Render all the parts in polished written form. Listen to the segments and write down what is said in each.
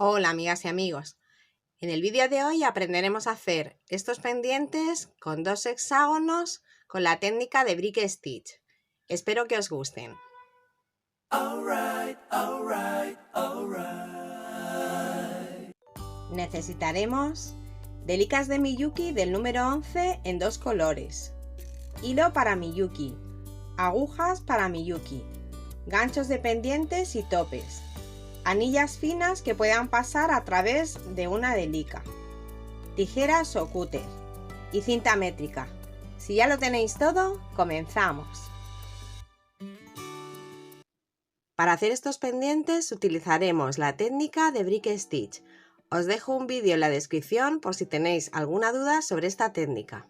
Hola amigas y amigos, en el vídeo de hoy aprenderemos a hacer estos pendientes con dos hexágonos con la técnica de brick stitch. Espero que os gusten. Necesitaremos delicas de Miyuki del número 11 en dos colores, hilo para Miyuki, agujas para Miyuki, ganchos de pendientes y topes, anillas finas que puedan pasar a través de una delica, tijeras o cúter y cinta métrica. Si ya lo tenéis todo, comenzamos. Para hacer estos pendientes utilizaremos la técnica de brick stitch. Os dejo un vídeo en la descripción por si tenéis alguna duda sobre esta técnica.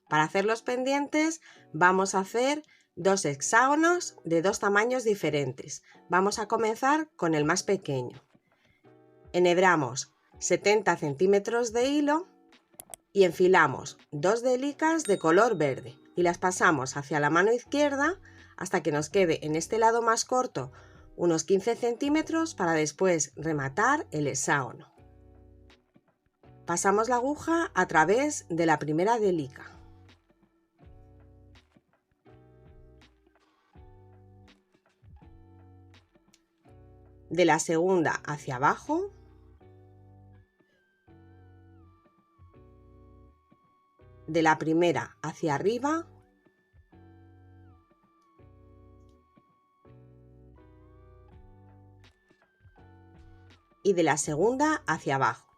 Para hacer los pendientes vamos a hacer dos hexágonos de dos tamaños diferentes. Vamos a comenzar con el más pequeño. Enhebramos 70 centímetros de hilo y enfilamos dos delicas de color verde y las pasamos hacia la mano izquierda hasta que nos quede en este lado más corto unos 15 centímetros para después rematar el hexágono. Pasamos la aguja a través de la primera delica. De la segunda hacia abajo. De la primera hacia arriba. Y de la segunda hacia abajo.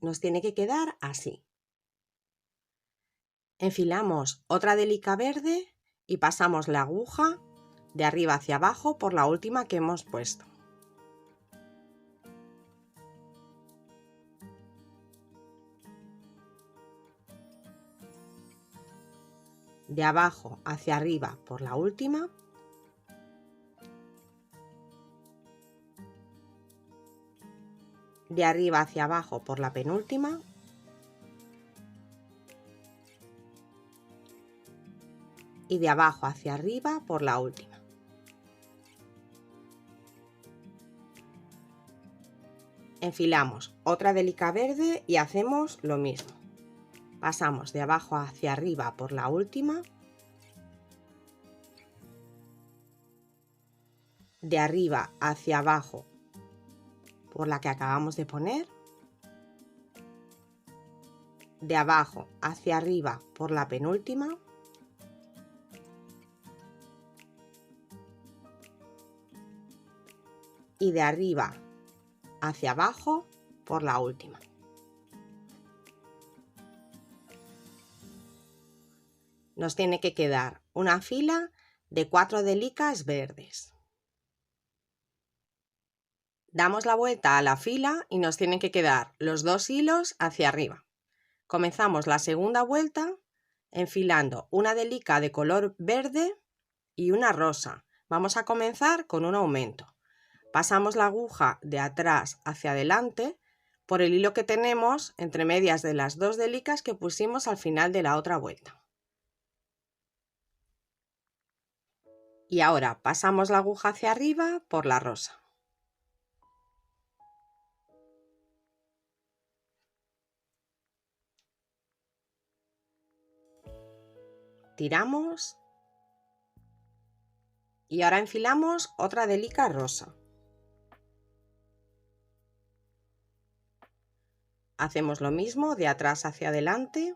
Nos tiene que quedar así. Enfilamos otra delica verde y pasamos la aguja de arriba hacia abajo por la última que hemos puesto. De abajo hacia arriba por la última. De arriba hacia abajo por la penúltima. Y de abajo hacia arriba por la última. Enfilamos otra delica verde y hacemos lo mismo. Pasamos de abajo hacia arriba por la última. De arriba hacia abajo por la que acabamos de poner. De abajo hacia arriba por la penúltima. Y de arriba hacia abajo por la última. Nos tiene que quedar una fila de 4 delicas verdes. Damos la vuelta a la fila y nos tienen que quedar los dos hilos hacia arriba. Comenzamos la segunda vuelta enfilando una delica de color verde y una rosa. Vamos a comenzar con un aumento. Pasamos la aguja de atrás hacia adelante por el hilo que tenemos entre medias de las dos delicas que pusimos al final de la otra vuelta. Y ahora pasamos la aguja hacia arriba por la rosa. Tiramos y ahora enfilamos otra delica rosa. Hacemos lo mismo de atrás hacia adelante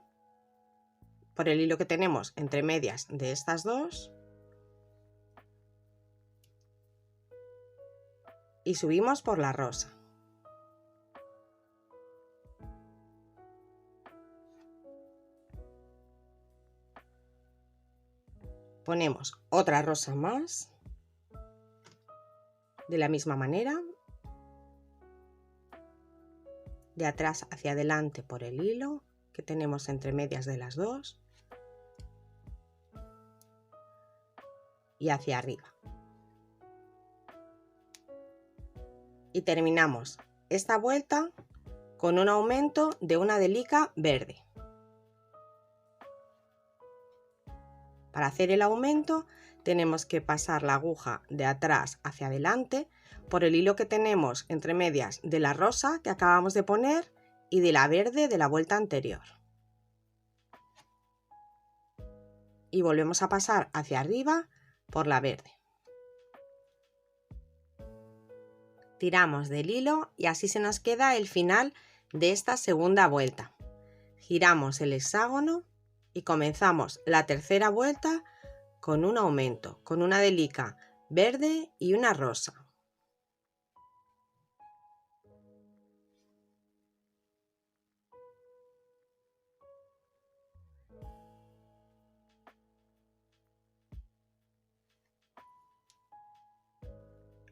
por el hilo que tenemos entre medias de estas dos y subimos por la rosa. Ponemos otra rosa más de la misma manera, de atrás hacia adelante por el hilo que tenemos entre medias de las dos y hacia arriba. Y terminamos esta vuelta con un aumento de una delica verde. Para hacer el aumento tenemos que pasar la aguja de atrás hacia adelante por el hilo que tenemos entre medias de la rosa que acabamos de poner y de la verde de la vuelta anterior. Y volvemos a pasar hacia arriba por la verde. Tiramos del hilo y así se nos queda el final de esta segunda vuelta. Giramos el hexágono y comenzamos la tercera vuelta con un aumento, con una delica verde y una rosa.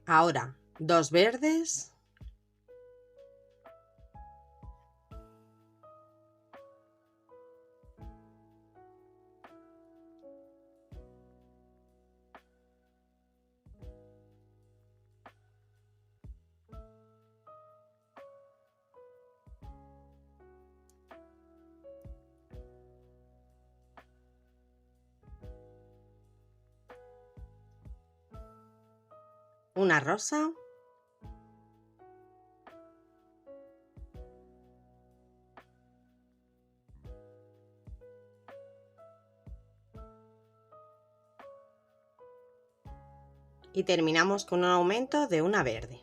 Ahora, dos verdes, una rosa, y terminamos con un aumento de una verde.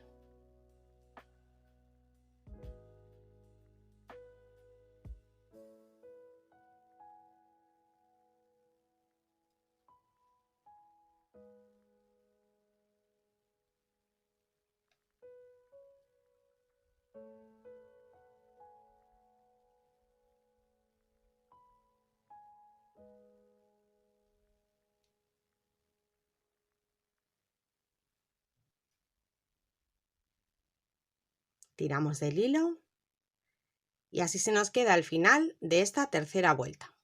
Tiramos del hilo y así se nos queda el final de esta tercera vuelta.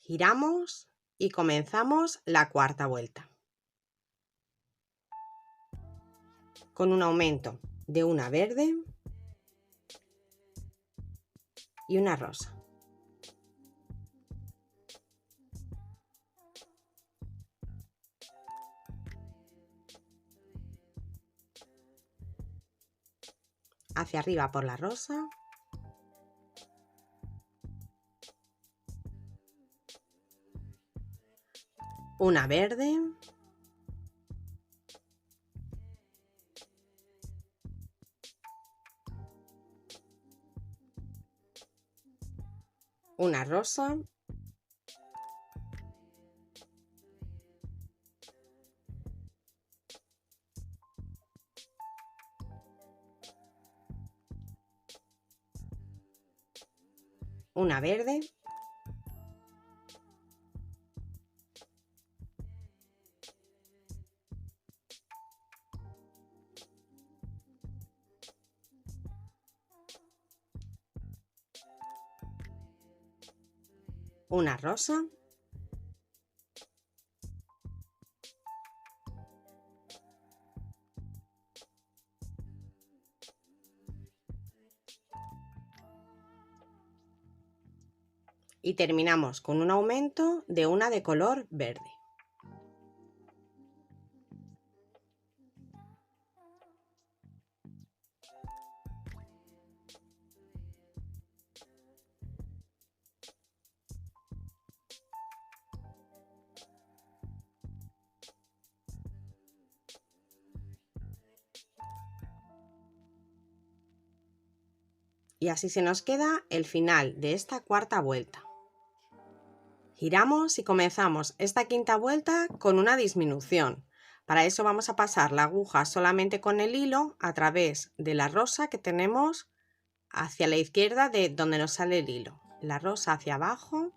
Giramos y comenzamos la cuarta vuelta. Con un aumento de una verde y una rosa. Hacia arriba por la rosa. Una verde. Una rosa. Una verde. Una rosa. Y terminamos con un aumento de una de color verde. Y así se nos queda el final de esta cuarta vuelta. Giramos y comenzamos esta quinta vuelta con una disminución. Para eso vamos a pasar la aguja solamente con el hilo a través de la rosa que tenemos hacia la izquierda de donde nos sale el hilo. La rosa hacia abajo.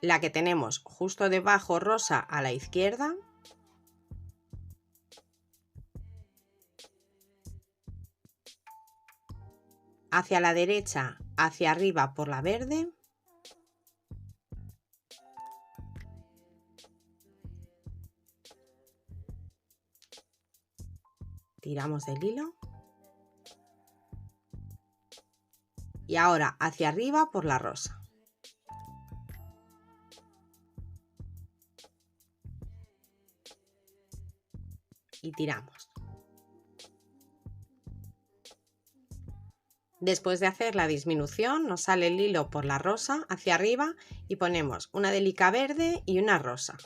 La que tenemos justo debajo rosa a la izquierda. Hacia la derecha, hacia arriba por la verde. Tiramos del hilo. Y ahora hacia arriba por la rosa. y tiramos. Después de hacer la disminución nos sale el hilo por la rosa hacia arriba y ponemos una delica verde y una rosa.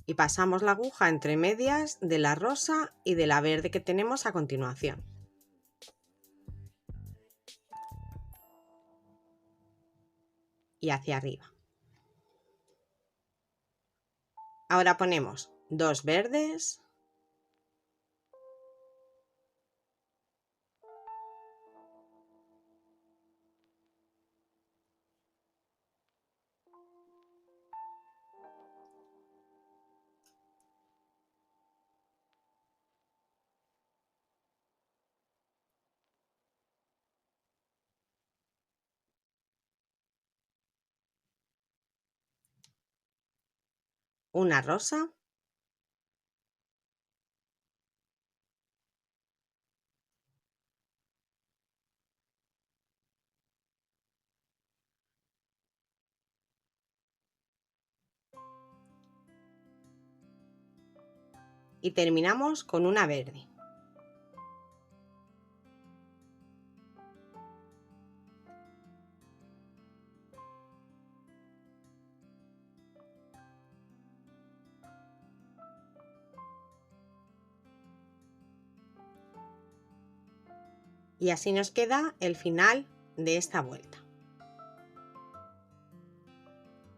Y pasamos la aguja entre medias de la rosa y de la verde que tenemos a continuación. Y hacia arriba. Ahora ponemos dos verdes, una rosa, y terminamos con una verde. Y así nos queda el final de esta vuelta.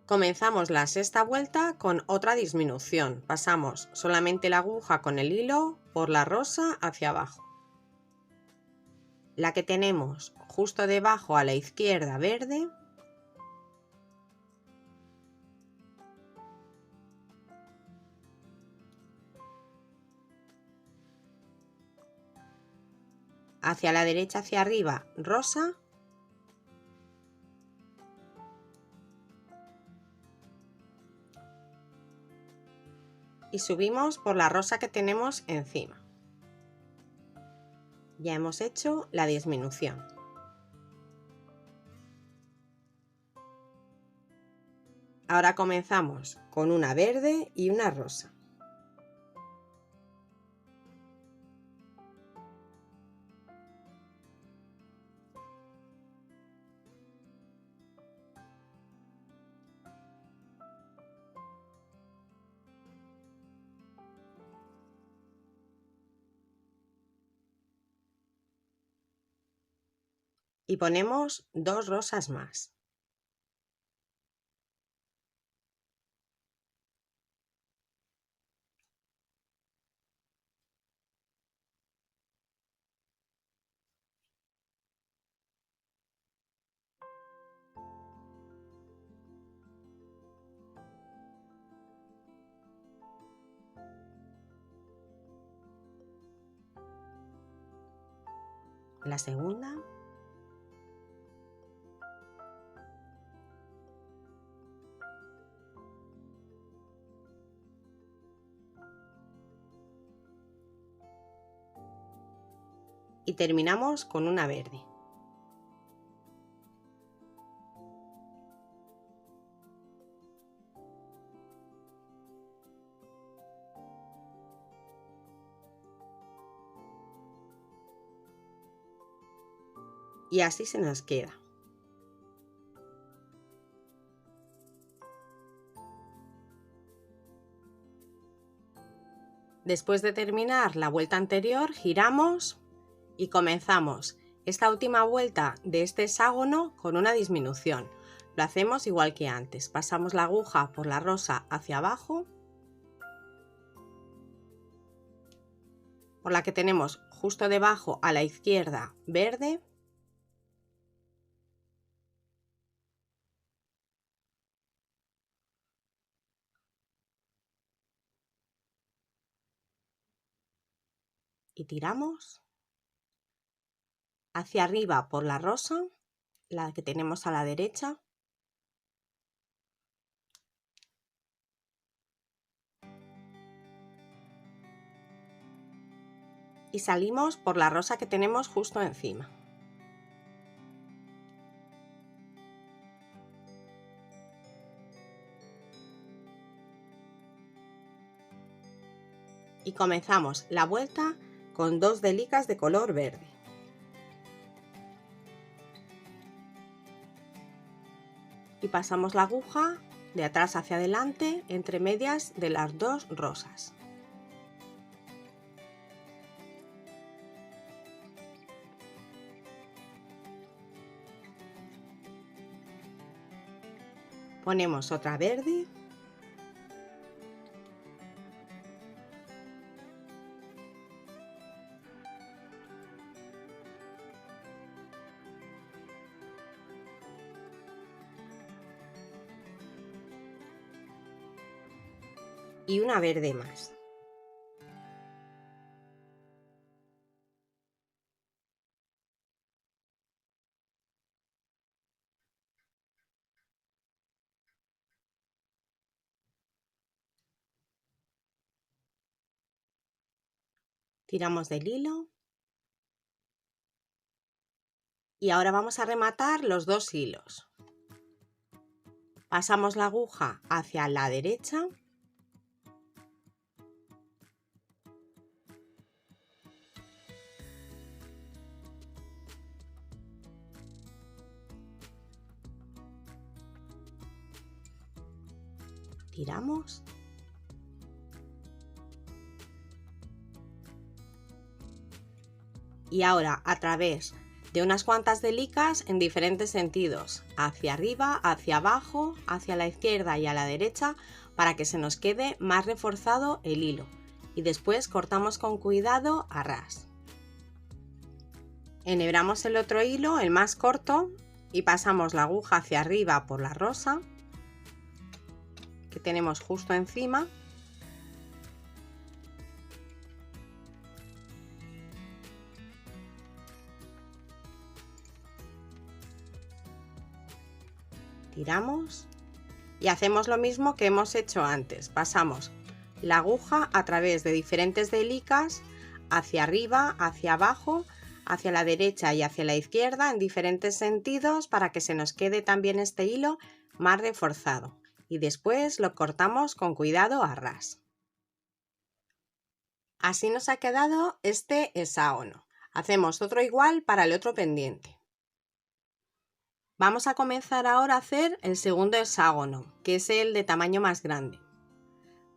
Comenzamos la sexta vuelta con otra disminución. Pasamos solamente la aguja con el hilo por la rosa hacia abajo. La que tenemos justo debajo a la izquierda verde. Hacia la derecha hacia arriba rosa. Y subimos por la rosa que tenemos encima. Ya hemos hecho la disminución. Ahora comenzamos con una verde y una rosa. Y ponemos dos rosas más. La segunda. Y terminamos con una verde. Y así se nos queda. Después de terminar la vuelta anterior, giramos y comenzamos esta última vuelta de este hexágono con una disminución. Lo hacemos igual que antes. Pasamos la aguja por la rosa hacia abajo, por la que tenemos justo debajo a la izquierda verde. Y tiramos hacia arriba por la rosa, la que tenemos a la derecha. Y salimos por la rosa que tenemos justo encima. y comenzamos la vuelta con 2 delicas de color verde. Y pasamos la aguja de atrás hacia adelante entre medias de las 2 rosas. Ponemos otra verde. Y una verde más. Tiramos del hilo y ahora vamos a rematar los 2 hilos. Pasamos la aguja hacia la derecha tiramos y ahora a través de unas cuantas delicas en diferentes sentidos, hacia arriba, hacia abajo, hacia la izquierda y a la derecha, para que se nos quede más reforzado el hilo, y después cortamos con cuidado a ras. Enhebramos el otro hilo, el más corto, y pasamos la aguja hacia arriba por la rosa que tenemos justo encima. Tiramos y hacemos lo mismo que hemos hecho antes. Pasamos la aguja a través de diferentes delicas hacia arriba, hacia abajo, hacia la derecha y hacia la izquierda en diferentes sentidos para que se nos quede también este hilo más reforzado. Y después lo cortamos con cuidado a ras. Así nos ha quedado este hexágono. Hacemos otro igual para el otro pendiente. Vamos a comenzar ahora a hacer el segundo hexágono, que es el de tamaño más grande.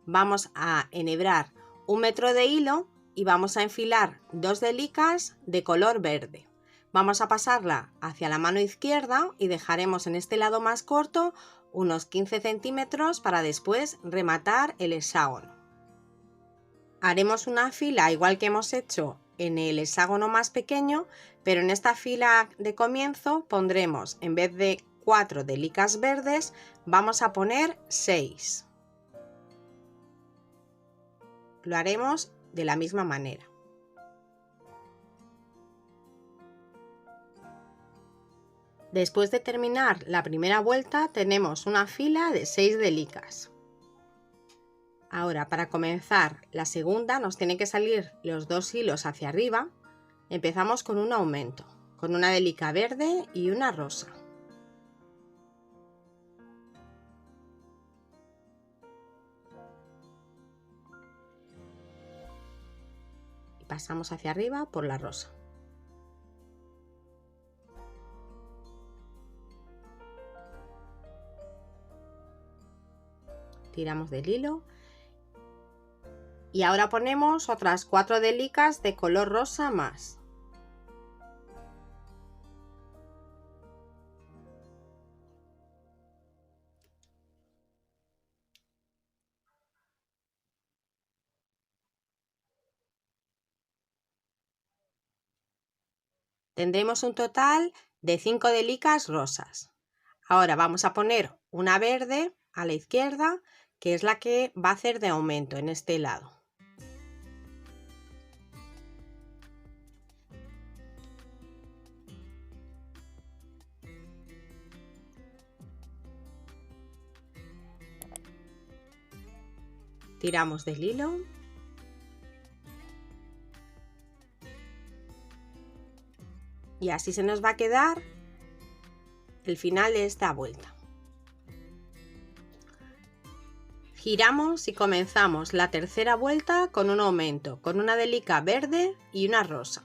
Vamos a enhebrar 1 metro de hilo y vamos a enfilar 2 delicas de color verde. Vamos a pasarla hacia la mano izquierda y dejaremos en este lado más corto unos 15 centímetros para después rematar el hexágono. Haremos una fila igual que hemos hecho en el hexágono más pequeño, pero en esta fila de comienzo pondremos, en vez de 4 delicas verdes, vamos a poner 6. Lo haremos de la misma manera. Después de terminar la primera vuelta tenemos una fila de 6 delicas. Ahora, para comenzar la segunda nos tienen que salir los 2 hilos hacia arriba. Empezamos con un aumento, con una delica verde y una rosa. Y pasamos hacia arriba por la rosa. Tiramos del hilo. Y ahora ponemos otras 4 delicas de color rosa más. Tendremos un total de 5 delicas rosas. Ahora vamos a poner una verde a la izquierda, que es la que va a hacer de aumento en este lado. Tiramos del hilo. Y así se nos va a quedar el final de esta vuelta. Giramos y comenzamos la tercera vuelta con un aumento, con una delica verde y una rosa.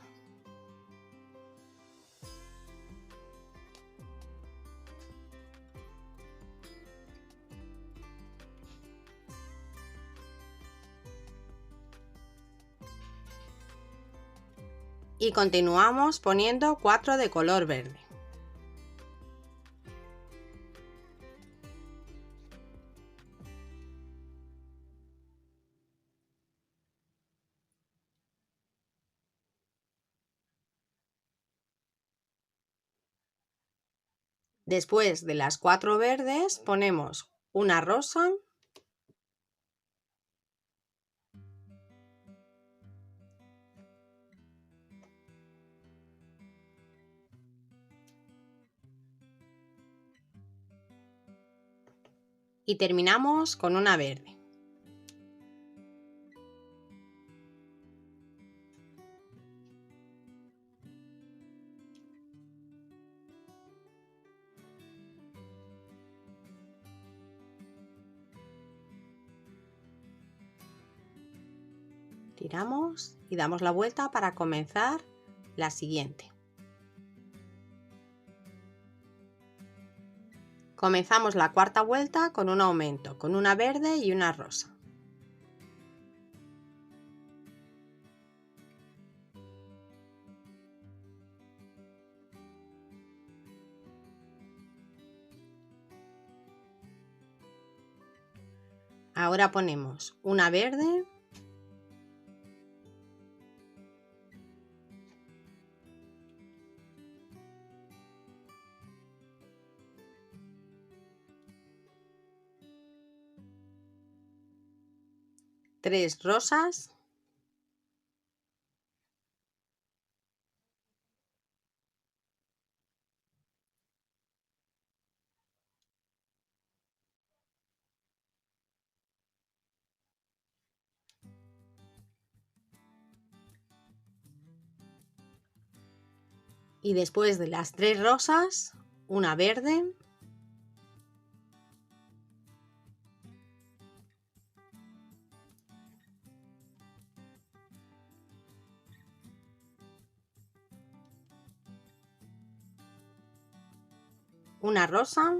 Y continuamos poniendo 4 de color verde. Después de las 4 verdes ponemos una rosa y terminamos con una verde. Tiramos y damos la vuelta para comenzar la siguiente. Comenzamos la cuarta vuelta con un aumento, con una verde y una rosa. Ahora ponemos una verde tres rosas y después de las tres rosas, una verde una rosa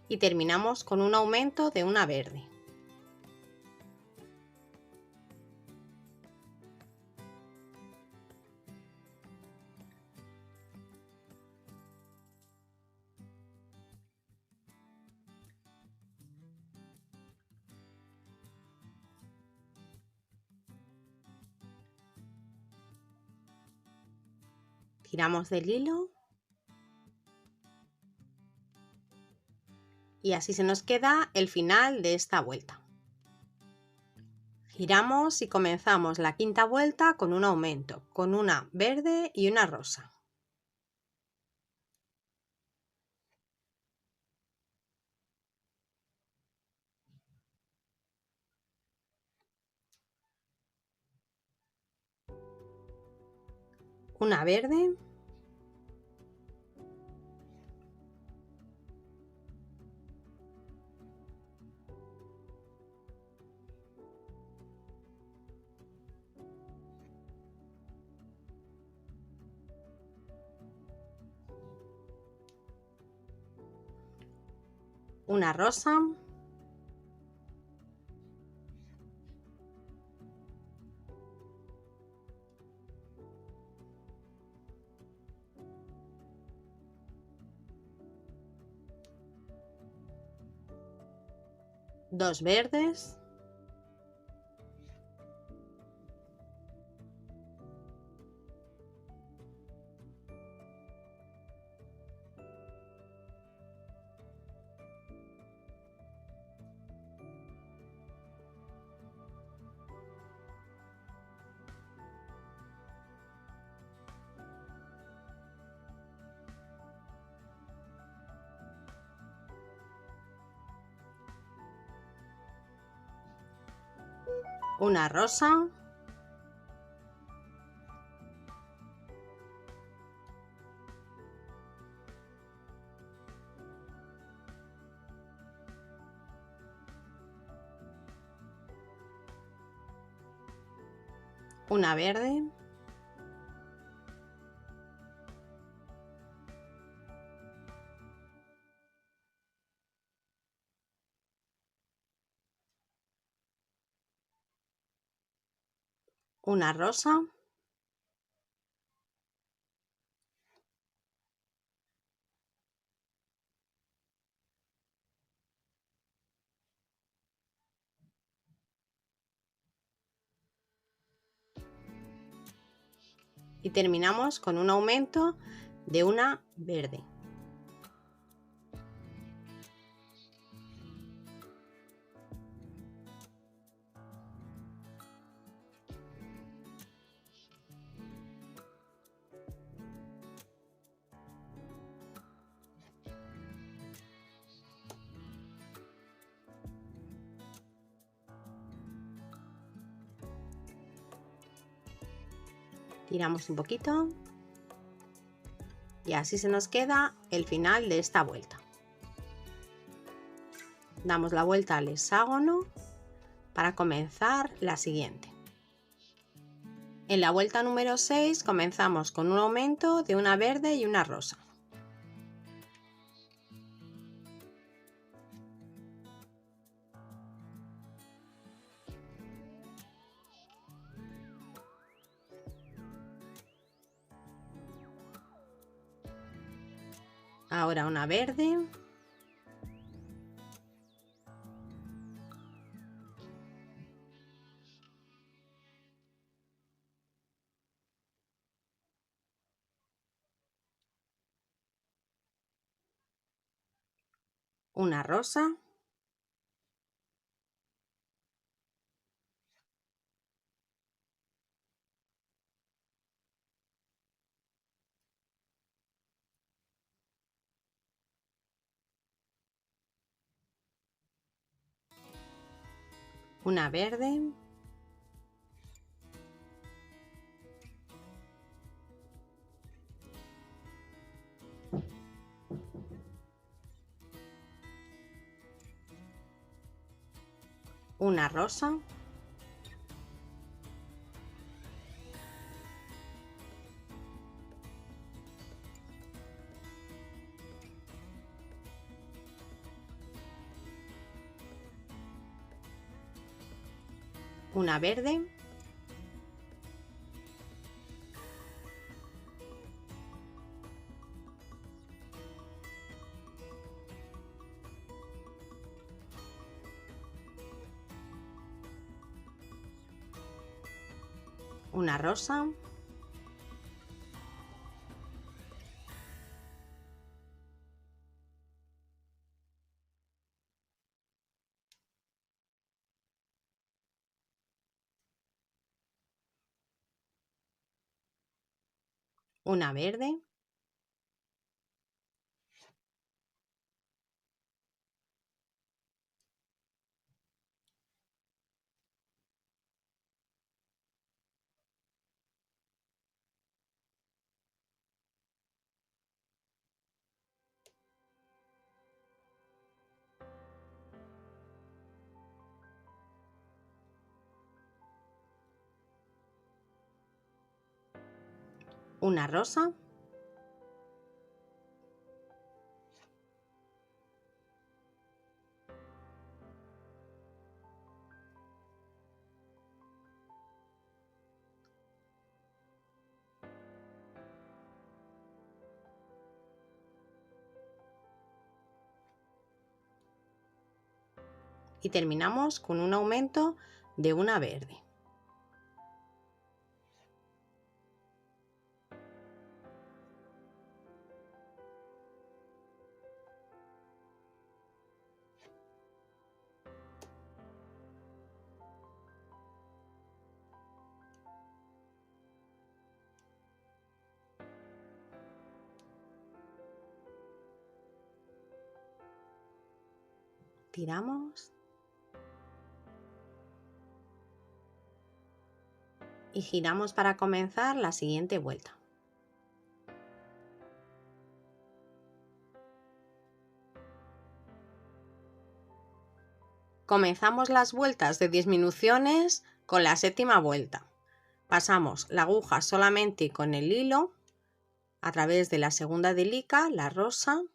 y terminamos con un aumento de una verde. Tiramos del hilo y así se nos queda el final de esta vuelta. Giramos y comenzamos la quinta vuelta con un aumento, con una verde y una rosa. Una verde una rosa dos verdes una rosa, una verde, una rosa, y terminamos con un aumento de una verde. Tiramos un poquito y así se nos queda el final de esta vuelta. Damos la vuelta al hexágono para comenzar la siguiente. En la vuelta número 6 comenzamos con un aumento de una verde y una rosa. Ahora una verde, una rosa, una verde, una rosa, una verde, una rosa, una verde, una rosa, y terminamos con un aumento de una verde. Tiramos y giramos para comenzar la siguiente vuelta. Comenzamos las vueltas de disminuciones con la séptima vuelta. Pasamos la aguja solamente con el hilo a través de la segunda delica, la rosa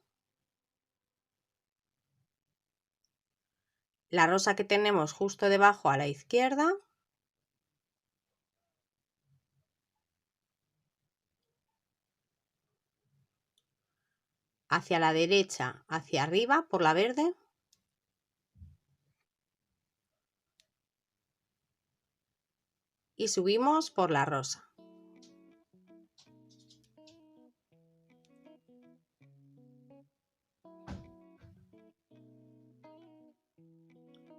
que tenemos justo debajo a la izquierda, hacia la derecha, hacia arriba por la verde, y subimos por la rosa.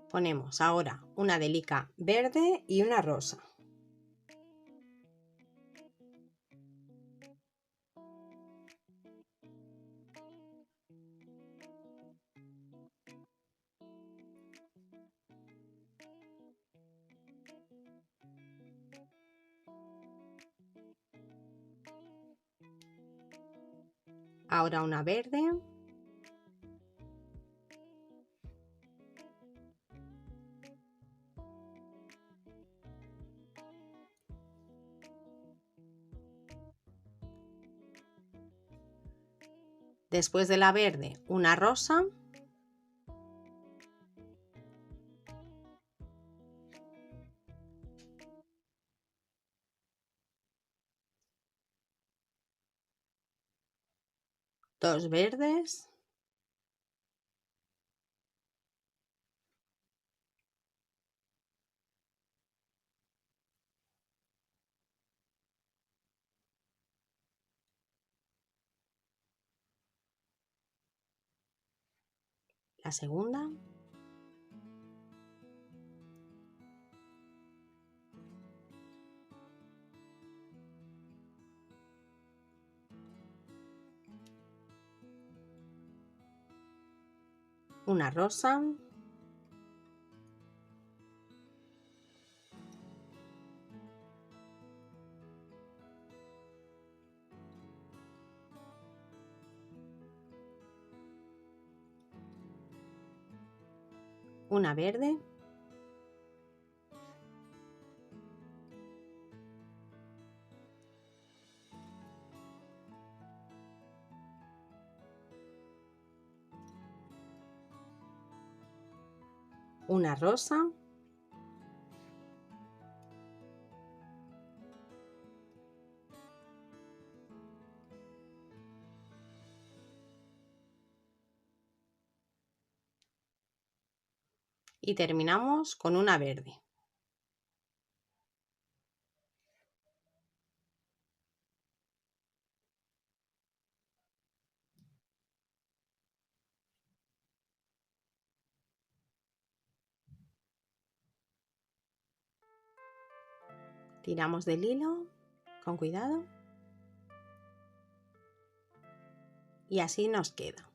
Ponemos ahora una delica verde y una rosa. Ahora una verde. Después de la verde, una rosa. Dos verdes. La segunda. Una rosa. Una verde. Una rosa. Y terminamos con una verde. Tiramos del hilo con cuidado y así nos queda.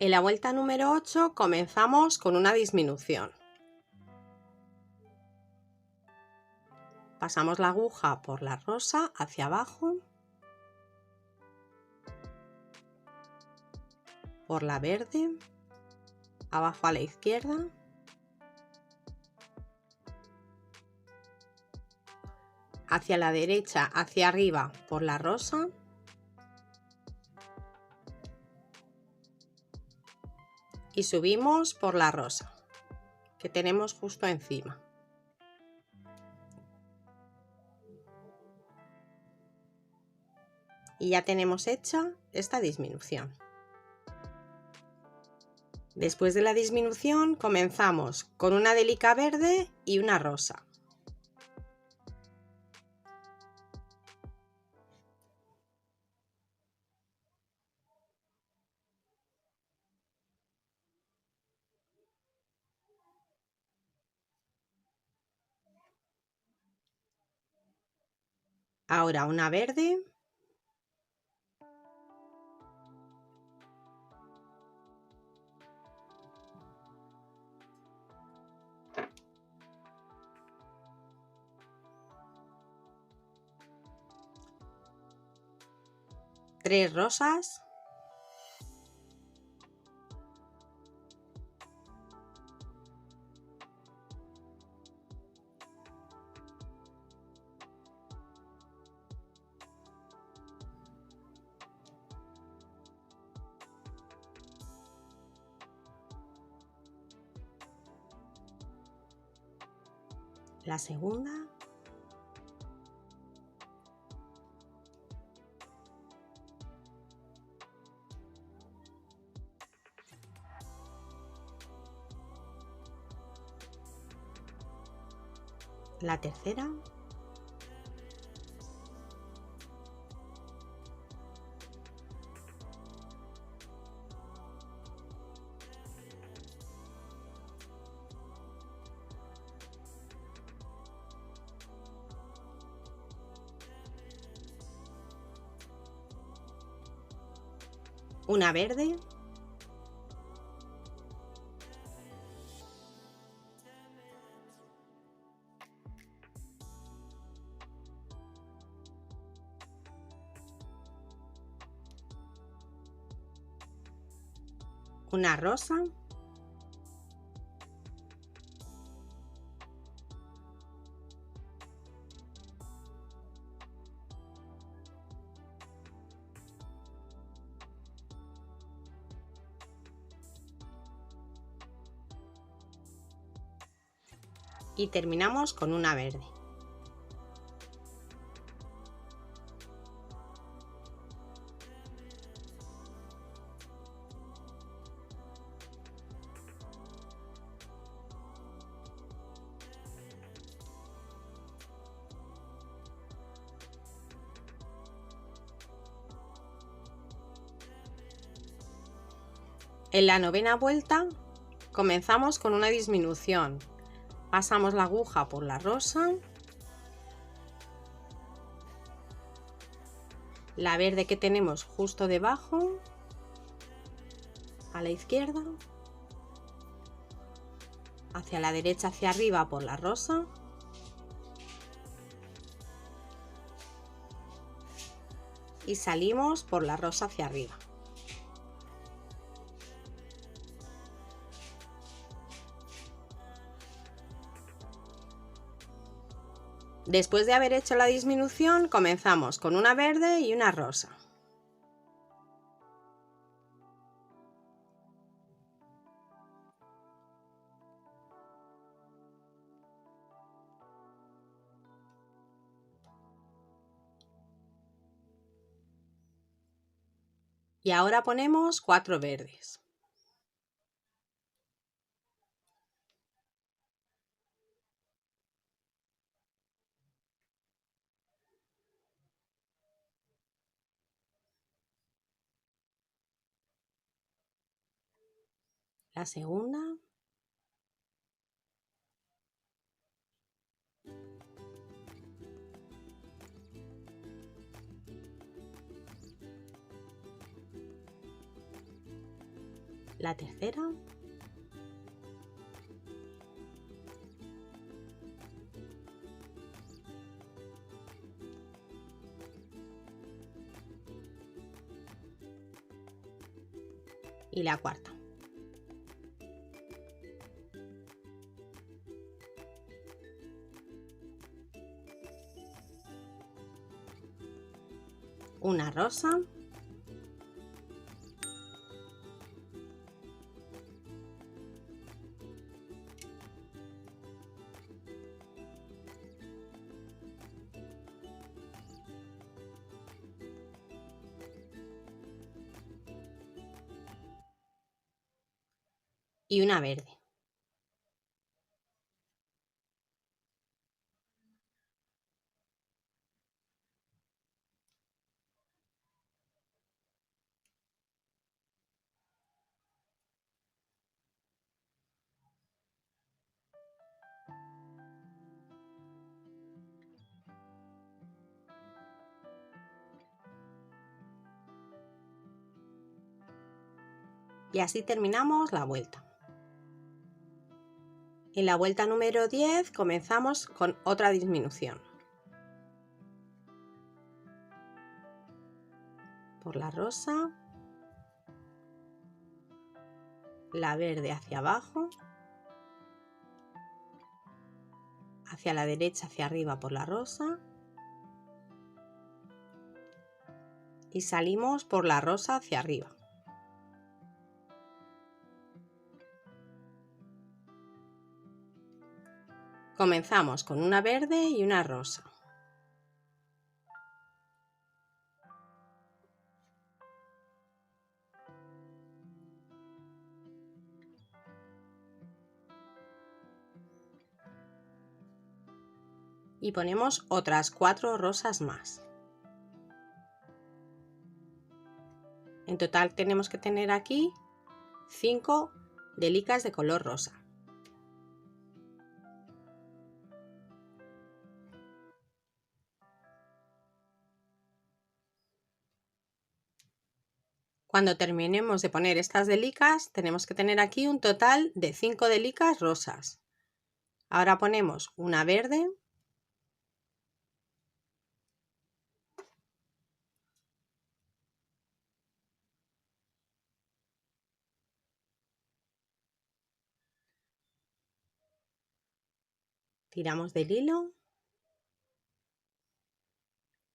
En la vuelta número 8 comenzamos con una disminución. Pasamos la aguja por la rosa hacia abajo, por la verde, abajo a la izquierda, hacia la derecha, hacia arriba por la rosa, y subimos por la rosa que tenemos justo encima. Y ya tenemos hecha esta disminución. Después de la disminución comenzamos con una delica verde y una rosa. Ahora una verde. 3 rosas, la segunda, la tercera, una verde, una rosa, y terminamos con una verde. En la novena vuelta comenzamos con una disminución. Pasamos la aguja por la rosa, la verde que tenemos justo debajo, a la izquierda, hacia la derecha, hacia arriba por la rosa, y salimos por la rosa hacia arriba. Después de haber hecho la disminución, comenzamos con una verde y una rosa. Y ahora ponemos 4 verdes. La segunda, la tercera, y la cuarta. Una rosa, y una verde. Y así terminamos la vuelta. En la vuelta número 10 comenzamos con otra disminución. por la rosa, la verde hacia abajo, hacia la derecha, hacia arriba por la rosa y salimos por la rosa hacia arriba. Comenzamos con una verde y una rosa. Y ponemos otras 4 rosas más. En total tenemos que tener aquí 5 delicas de color rosa. Cuando terminemos de poner estas delicas, tenemos que tener aquí un total de 5 delicas rosas. Ahora ponemos una verde, tiramos del hilo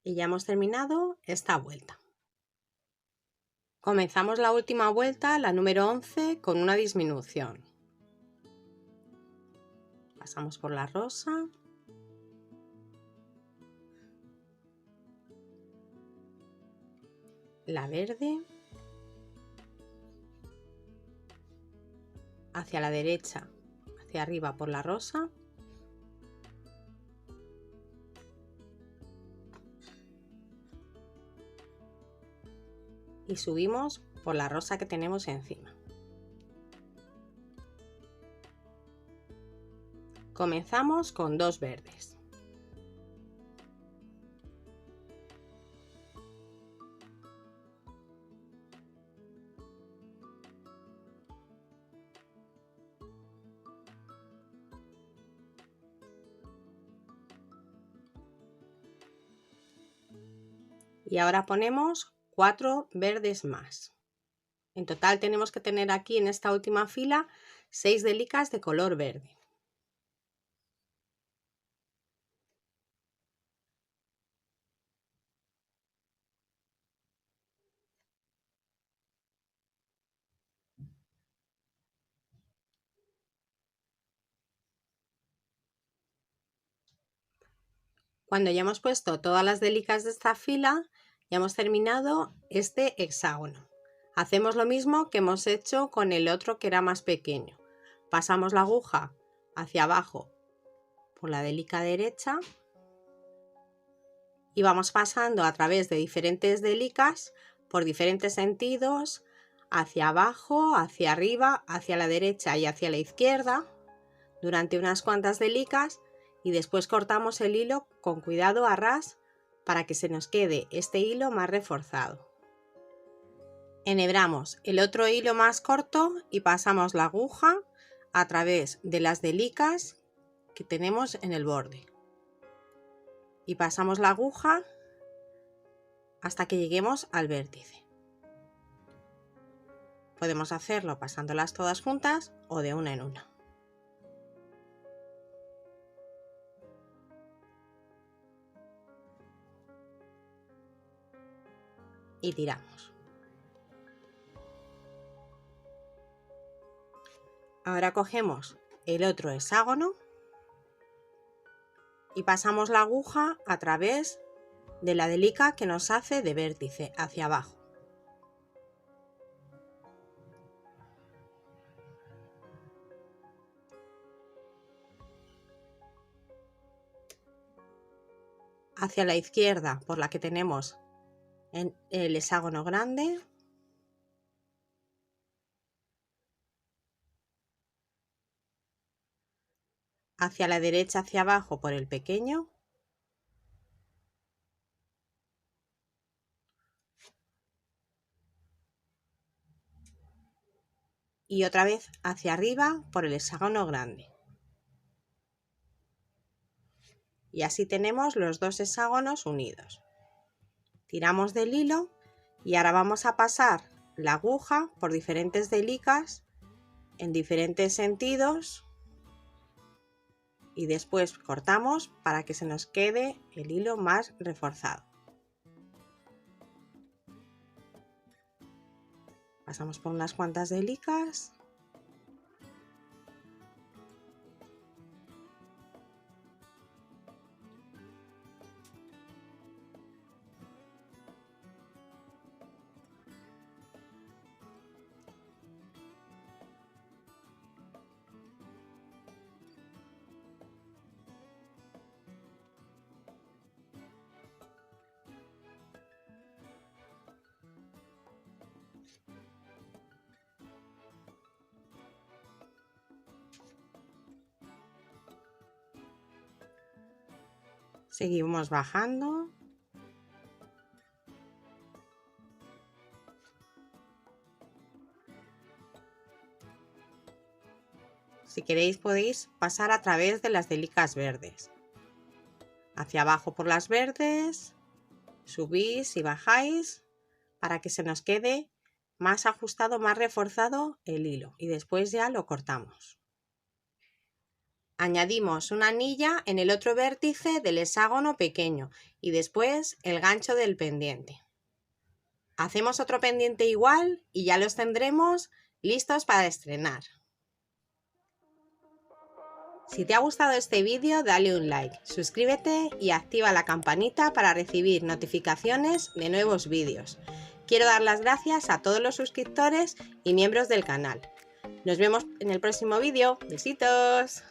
y ya hemos terminado esta vuelta. Comenzamos la última vuelta, la número 11, con una disminución. Pasamos por la rosa, la verde, hacia la derecha, hacia arriba por la rosa, y subimos por la rosa que tenemos encima. Comenzamos con 2 verdes. Y ahora ponemos 4 verdes más. En total tenemos que tener aquí en esta última fila 6 delicas de color verde. Cuando ya hemos puesto todas las delicas de esta fila, ya hemos terminado este hexágono. Hacemos lo mismo que hemos hecho con el otro que era más pequeño. Pasamos la aguja hacia abajo por la delica derecha y vamos pasando a través de diferentes delicas por diferentes sentidos, hacia abajo, hacia arriba, hacia la derecha y hacia la izquierda, durante unas cuantas delicas, y después cortamos el hilo con cuidado a ras para que se nos quede este hilo más reforzado. Enhebramos el otro hilo más corto y pasamos la aguja a través de las delicas que tenemos en el borde. Y pasamos la aguja hasta que lleguemos al vértice. Podemos hacerlo pasándolas todas juntas o de una en una. Y tiramos. Ahora cogemos el otro hexágono y pasamos la aguja a través de la delica que nos hace de vértice hacia abajo. Hacia la izquierda por la que tenemos en el hexágono grande. Hacia la derecha, hacia abajo por el pequeño. Y otra vez hacia arriba por el hexágono grande. Y así tenemos los dos hexágonos unidos. Tiramos del hilo Y ahora vamos a pasar la aguja por diferentes delicas en diferentes sentidos y después cortamos para que se nos quede el hilo más reforzado. Pasamos por unas cuantas delicas. Seguimos bajando. Si queréis podéis pasar a través de las delicas verdes. Hacia abajo por las verdes, subís y bajáis para que se nos quede más ajustado, más reforzado el hilo y después ya lo cortamos. Añadimos una anilla en el otro vértice del hexágono pequeño y después el gancho del pendiente. Hacemos otro pendiente igual y ya los tendremos listos para estrenar. Si te ha gustado este vídeo, dale un like, suscríbete y activa la campanita para recibir notificaciones de nuevos vídeos. Quiero dar las gracias a todos los suscriptores y miembros del canal. Nos vemos en el próximo vídeo. ¡Besitos!